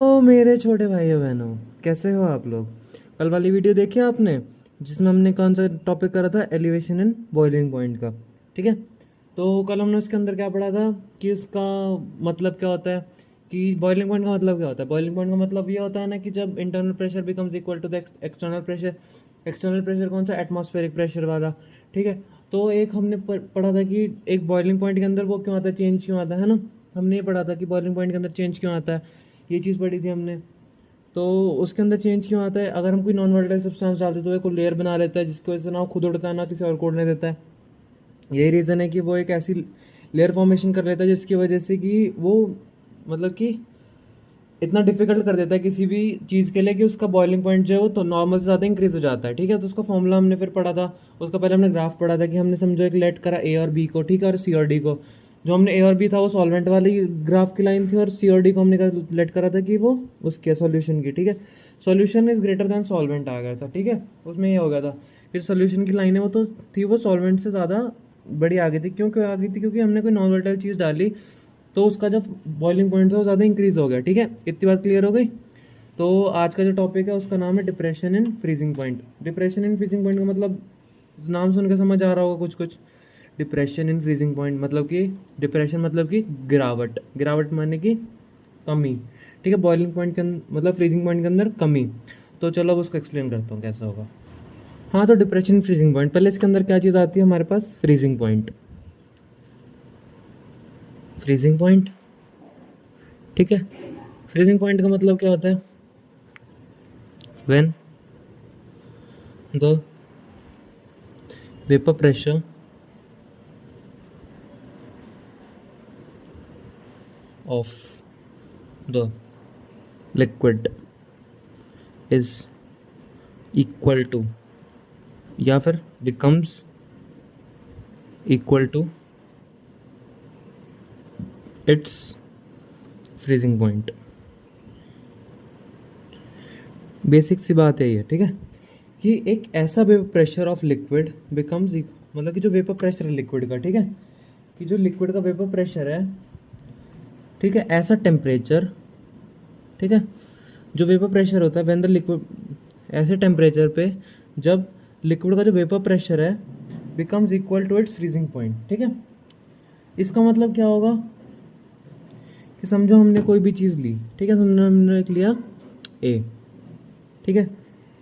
ओ मेरे छोटे भाइयों बहनों, कैसे हो आप लोग। कल वाली वीडियो देखी आपने, जिसमें हमने कौन सा टॉपिक करा था, एलिवेशन एंड बॉइलिंग पॉइंट का। ठीक है, तो कल हमने उसके अंदर क्या पढ़ा था कि उसका मतलब क्या होता है, कि बॉइलिंग पॉइंट का मतलब क्या होता है। बॉइलिंग पॉइंट का मतलब ये होता है ना कि जब internal pressure becomes equal to the external pressure. External pressure कौन सा, एटमॉस्फेरिक प्रेशर वाला। ठीक है, तो एक हमने पढ़ा था कि एक बॉइलिंग पॉइंट के अंदर वो क्यों आता है, चेंज क्यों आता है ना। हमने ये पढ़ा था कि बॉइलिंग पॉइंट के अंदर चेंज क्यों आता है, ये चीज़ पढ़ी थी हमने। तो उसके अंदर चेंज क्यों आता है, अगर हम कोई नॉन वोलेटाइल सब्सटेंस डालते हैं तो वो एक लेयर बना लेता है, जिसकी वजह से ना वो खुद उड़ता है ना किसी और को उड़ने देता है। यही रीज़न है कि वो एक ऐसी लेयर फॉर्मेशन कर लेता है जिसकी वजह से कि वो मतलब कि इतना डिफिकल्ट कर देता है किसी भी चीज़ के लिए कि उसका बॉइलिंग पॉइंट जो है वो तो नॉर्मल से ज़्यादा इंक्रीज हो जाता है। ठीक है, तो उसका फॉर्मूला हमने फिर पढ़ा था। उसका पहले हमने ग्राफ पढ़ा था कि हमने समझो एक लेट करा ए और बी को, ठीक है, और सी और डी को। जो हमने ए और बी था वो सॉल्वेंट वाली ग्राफ की लाइन थी, और सी और डी को हमने लेट करा था कि वो उसके सॉल्यूशन की। ठीक है, solution is greater than solvent आ गया था। ठीक है, उसमें ये हो गया था फिर सॉल्यूशन की लाइन है वो तो थी, वो सॉल्वेंट से ज़्यादा बड़ी आ गई थी। क्यों क्यों आ गई थी, क्योंकि हमने कोई नॉन वोलेटाइल चीज़ डाली, तो उसका जो बॉइलिंग पॉइंट था वो ज़्यादा इंक्रीज़ हो गया। ठीक है, इतनी बात क्लियर हो गई। तो आज का जो टॉपिक है उसका नाम है depression in freezing point. Depression in freezing point का मतलब नाम सुन के समझ आ रहा होगा कुछ कुछ। डिप्रेशन इन फ्रीजिंग पॉइंट मतलब कि डिप्रेशन मतलब कि गिरावट, गिरावट माने कि कमी। ठीक है, बॉइलिंग पॉइंट के मतलब फ्रीजिंग पॉइंट के अंदर कमी। तो चलो अब उसको एक्सप्लेन करता हूँ कैसा होगा। हाँ, तो डिप्रेशन फ्रीजिंग पॉइंट, पहले इसके अंदर क्या चीज़ आती है हमारे पास, फ्रीजिंग पॉइंट। फ्रीजिंग पॉइंट, ठीक है। फ्रीजिंग पॉइंट का मतलब क्या होता है, when the vapour pressure of the liquid is equal to या फिर becomes equal to its freezing point। Basic सी बात है ये, ठीक है, कि एक ऐसा vapour pressure of liquid becomes, मतलब कि जो वेपर प्रेशर है लिक्विड का, ठीक है, कि जो लिक्विड का वेपर प्रेशर है, ठीक है, ऐसा टेम्परेचर, ठीक है, जो वेपर प्रेशर होता है व्हेन द लिक्विड, ऐसे टेम्परेचर पे जब लिक्विड का जो वेपर प्रेशर है becomes equal to its freezing point. ठीक है, इसका मतलब क्या होगा कि समझो हमने कोई भी चीज़ ली, ठीक है, हमने एक लिया ए, ठीक है,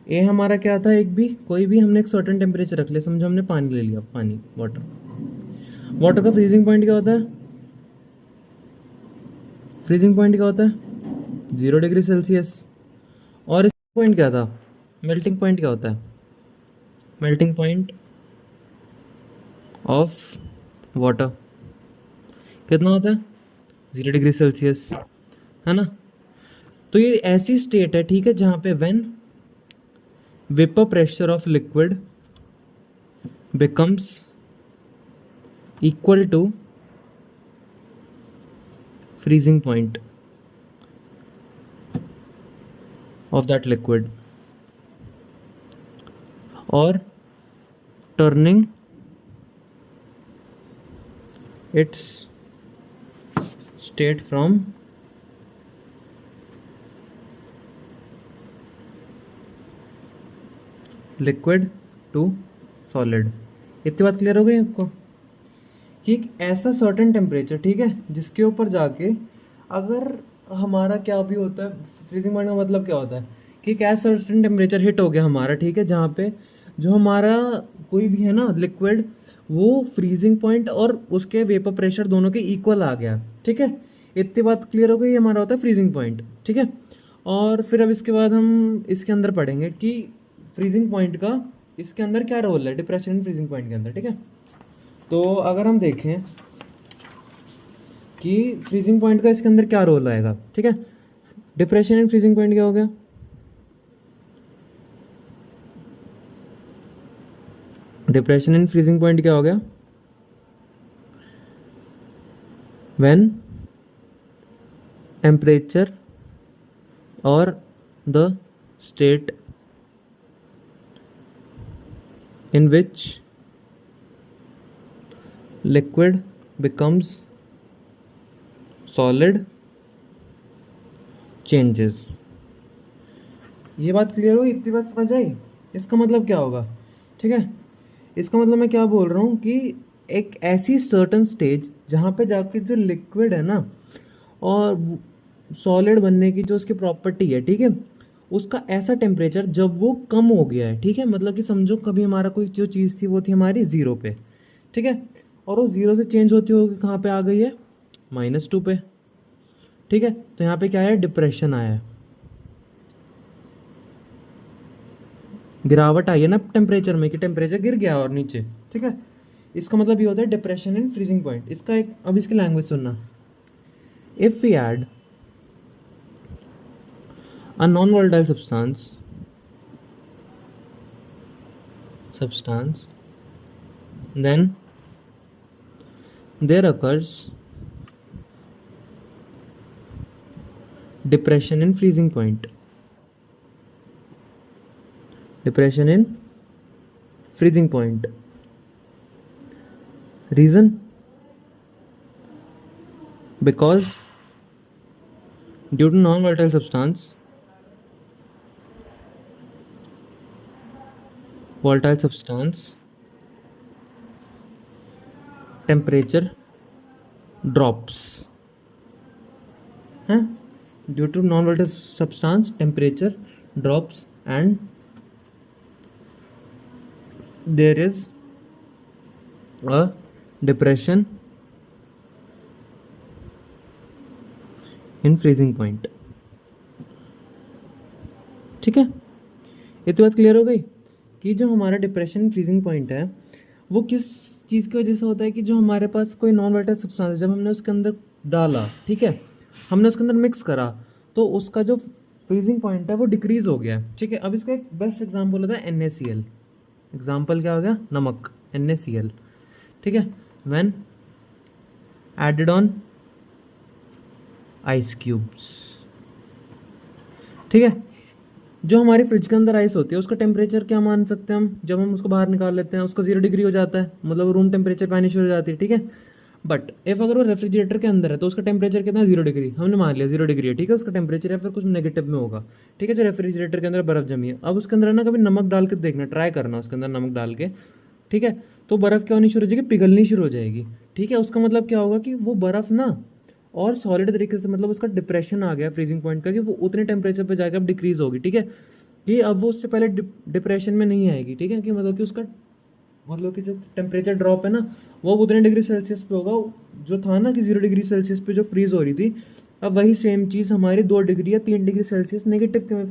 ए हमारा क्या था, एक भी कोई भी हमने एक सर्टेन टेम्परेचर रख लिया, समझो हमने पानी ले लिया, पानी, वाटर। वाटर का फ्रीजिंग पॉइंट क्या होता है, फ्रीजिंग पॉइंट क्या होता है 0 डिग्री सेल्सियस। और इस पॉइंट क्या था, मेल्टिंग पॉइंट क्या होता है, मेल्टिंग पॉइंट ऑफ वाटर कितना होता है 0 डिग्री सेल्सियस, है ना। तो ये ऐसी स्टेट है, ठीक है, जहाँ पे when vapour pressure of liquid becomes equal to freezing point of that liquid, और turning its state from liquid to solid. इतनी बात क्लियर हो गई आपको कि एक ऐसा सर्टेन टेम्परेचर, ठीक है, जिसके ऊपर जाके अगर हमारा क्या भी होता है, फ्रीजिंग पॉइंट का मतलब क्या होता है कि एक ऐसा सर्टेन टेम्परेचर हिट हो गया हमारा, ठीक है, जहाँ पे जो हमारा कोई भी है ना लिक्विड, वो फ्रीजिंग पॉइंट और उसके वेपर प्रेशर दोनों के इक्वल आ गया। ठीक है, इतनी बात क्लियर हो गई, हमारा होता है फ्रीजिंग पॉइंट। ठीक है, और फिर अब इसके बाद हम इसके अंदर पढ़ेंगे कि फ्रीजिंग पॉइंट का इसके अंदर क्या रोल है, डिप्रेशन फ्रीजिंग पॉइंट के अंदर। ठीक है, तो अगर हम देखें कि फ्रीजिंग पॉइंट का इसके अंदर क्या रोल आएगा, ठीक है, डिप्रेशन एंड फ्रीजिंग पॉइंट क्या हो गया, डिप्रेशन एंड फ्रीजिंग पॉइंट क्या हो गया, व्हेन टेम्परेचर और the state in which liquid becomes solid changes. ये बात क्लियर हुई? इतनी बात समझ आई? इसका मतलब क्या होगा? ठीक है, इसका मतलब मैं क्या बोल रहा हूँ कि एक ऐसी सर्टन स्टेज जहाँ पे जाके जो लिक्विड है ना और सॉलिड बनने की जो उसकी प्रॉपर्टी है, ठीक है, उसका ऐसा टेम्परेचर जब वो कम हो गया है, ठीक है, मतलब कि समझो कभी हमारा कोई जो चीज़ थी वो थी हमारी ज़ीरो पे, ठीक है, और वो ज़ीरो से चेंज होती होगी कहाँ पे आ गई है? -2 पे, ठीक है। तो यहाँ पे क्या है? डिप्रेशन आया है, गिरावट आई है ना टेम्परेचर में, कि टेम्परेचर गिर गया और नीचे, ठीक है। इसका मतलब ये होता है डिप्रेशन इन फ्रीजिंग पॉइंट। इसका एक, अब इसकी लैंग्वेज सुनना। If we add a non volatile substance then there occurs depression in freezing point. Depression in freezing point. Reason? Because due to non-volatile substance, temperature drops. Huh? Due to non-volatile substance, temperature drops and there is a depression in freezing point. ठीक है, इतनी बात clear हो गई कि जो हमारा depression in freezing point है वो किस चीज़ की वजह से होता है कि जो हमारे पास कोई नॉन वोलेटाइल सब्सटेंस जब हमने उसके अंदर डाला, ठीक है, हमने उसके अंदर मिक्स करा, तो उसका जो फ्रीजिंग पॉइंट है वो डिक्रीज हो गया, ठीक है। अब इसका एक बेस्ट एग्जांपल होता है NaCl। एग्जांपल क्या हो गया? नमक, NaCl, ठीक है। When added on ice cubes, ठीक है, जो हमारी फ्रिज के अंदर आइस होती है उसका टेम्परेचर क्या मान सकते हैं हम? जब हम उसको बाहर निकाल लेते हैं उसका 0 डिग्री हो जाता है, मतलब रूम टेम्परेचर पे आनी शुरू हो जाती है, ठीक है। बट इफ अगर वो रेफ्रिजरेटर के अंदर है तो उसका टेम्परेचर कितना है? 0 डिग्री। हमने मान लिया 0 डिग्री है, ठीक है, उसका टेम्परेचर, या फिर कुछ नेगेटिव में होगा, ठीक है, जो रेफ्रिजरेटर के अंदर बर्फ जमी है। अब उसके अंदर ना कभी नमक डाल के देखना, ट्राई करना उसके अंदर नमक डाल के, ठीक है, तो बर्फ़ क्या होनी शुरू हो जाएगी? पिघलनी शुरू हो जाएगी, ठीक है। उसका मतलब क्या होगा कि वो बर्फ़ ना और सॉलिड तरीके से, मतलब उसका डिप्रेशन आ गया फ्रीजिंग पॉइंट का, कि वो उतने टेम्परेचर पे जाकर अब डिक्रीज होगी, ठीक है, कि अब वो उससे पहले डिप्रेशन में नहीं आएगी, ठीक है, कि मतलब कि उसका मतलब कि जो टेम्परेचर ड्रॉप है ना वो उतने डिग्री सेल्सियस पे होगा जो था ना कि 0 डिग्री सेल्सियस पे जो फ्रीज हो रही थी, अब वही सेम चीज़ हमारी 2 डिग्री या 3 डिग्री सेल्सियस नेगेटिव के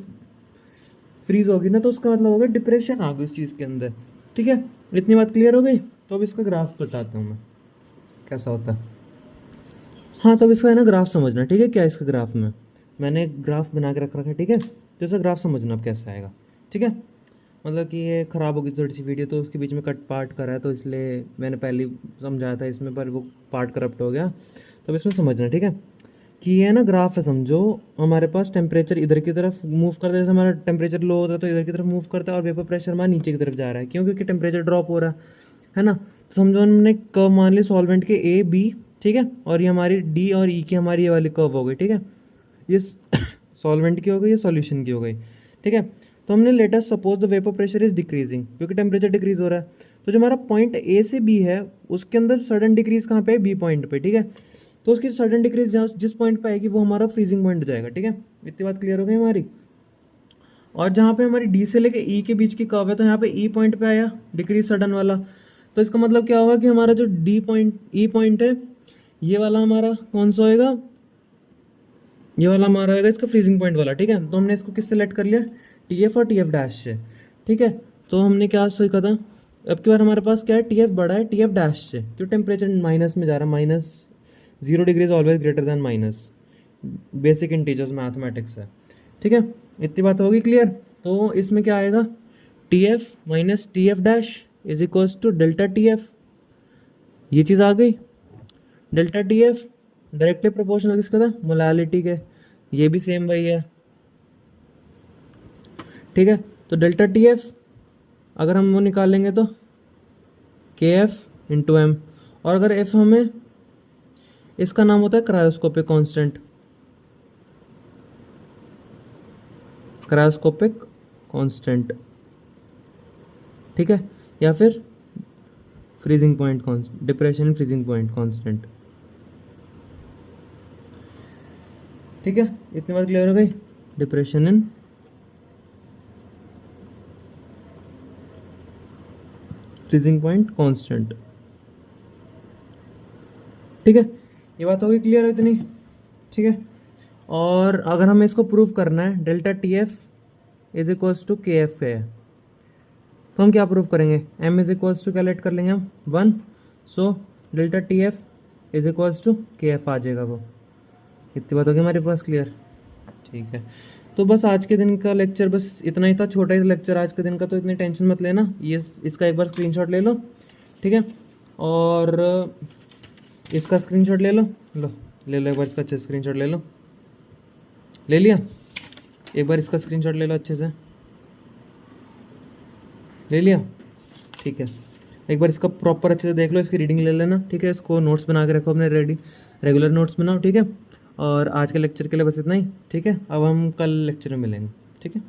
फ्रीज होगी ना, तो उसका मतलब होगा डिप्रेशन आ गई उस चीज़ के अंदर, ठीक है। इतनी बात क्लियर हो गई? तो अब इसका ग्राफ बताता हूँ मैं कैसा होता है। हाँ, तो अब इसका है ना ग्राफ समझना, ठीक है। क्या इसका ग्राफ में मैंने एक ग्राफ बना के रख रखा है, ठीक है, तो इसका ग्राफ समझना अब कैसा आएगा, ठीक है। मतलब कि ये ख़राब हो गई थोड़ी सी वीडियो, तो उसके बीच में कट पार्ट करा है, तो इसलिए मैंने पहले ही समझाया था इसमें, पर वो पार्ट करप्ट हो गया, तो अब इसमें समझना, ठीक है, कि ये ना ग्राफ है, समझो हमारे पास टेम्परेचर इधर की तरफ मूव करता है, जैसे हमारा टेम्परेचर लो होता है तो इधर की तरफ मूव करता है, और वेपर प्रेशर हमारा नीचे की तरफ जा रहा है, क्यों? क्योंकि टेम्परेचर ड्रॉप हो रहा है ना। तो समझो हमने कर्व मान ली सॉल्वेंट के A B, ठीक है, और ये हमारी D और E की हमारी ये वाली कर्व हो गई, ठीक है, ये सॉल्वेंट की हो गई, ये सॉल्यूशन की हो गई, ठीक है। तो हमने latest suppose the vapour pressure is decreasing, क्योंकि टेम्परेचर डिक्रीज हो रहा है, तो जो हमारा पॉइंट A से B है उसके अंदर सडन डिक्रीज कहाँ पे है? B पॉइंट पे, ठीक है। तो उसकी सडन डिक्रीज जहाँ जिस पॉइंट पे आएगी वो हमारा फ्रीजिंग पॉइंट हो जाएगा, ठीक है। इतनी बात क्लियर हो गई हमारी? और जहाँ पे हमारी D से लेके E के बीच की कर्व है, तो यहाँ पे E पॉइंट पे आया डिक्रीज सडन वाला, तो इसका मतलब क्या होगा कि हमारा जो D पॉइंट E पॉइंट है ये वाला हमारा कौन सा होएगा? ये वाला हमारा आएगा इसका फ्रीजिंग पॉइंट वाला, ठीक है। तो हमने इसको किससे सेलेक्ट कर लिया? TF और TF डैश से, ठीक है। तो हमने क्या सीखा था? अब की बार हमारे पास क्या है? TF बड़ा है TF डैश से, तो टेम्परेचर माइनस में जा रहा है, -0 degree is always greater than minus, basic integers mathematics है, ठीक है। इतनी बात होगी क्लियर? तो इसमें क्या आएगा? TF minus TF dash is equals to delta TF, ये चीज़ आ गई। डेल्टा TF डायरेक्टली प्रोपोर्शनल किसका था? मोलालिटी के, ये भी सेम वही है, ठीक है। तो डेल्टा TF अगर हम वो निकालेंगे तो KF इंटू M, और अगर F हमें इसका नाम होता है क्रायोस्कोपिक कांस्टेंट, क्रायोस्कोपिक कांस्टेंट, ठीक है, या फिर freezing point constant, depression freezing point constant, ठीक है। इतनी बात क्लियर हो गई, depression in freezing point constant, ठीक है। ये बात होगी क्लियर है इतनी, ठीक है। और अगर हमें इसको प्रूव करना है delta T F is equals to K F है, तो हम क्या प्रूव करेंगे, m is equals to calculate कर लेंगे हम 1, so delta T F is equals to K F आ जाएगा वो। इतनी बात होगी हमारे पास क्लियर, ठीक है। तो बस आज के दिन का लेक्चर बस इतना ही था, छोटा ही लेक्चर आज के दिन का, तो इतनी टेंशन मत लेना। ये इसका एक बार स्क्रीनशॉट ले लो, ठीक है, और इसका स्क्रीनशॉट ले लो, ले लो एक बार इसका अच्छे स्क्रीनशॉट ले लो, ले लिया, एक बार इसका स्क्रीनशॉट ले लो अच्छे से, ले लिया, ठीक है। एक बार इसका प्रॉपर अच्छे से देख लो, इसकी रीडिंग ले लेना, ठीक है। इसको नोट्स बना के रखो अपने रेडी, रेगुलर नोट्स बनाओ, ठीक है। और आज के लेक्चर के लिए बस इतना ही, ठीक है। अब हम कल लेक्चर में मिलेंगे, ठीक है।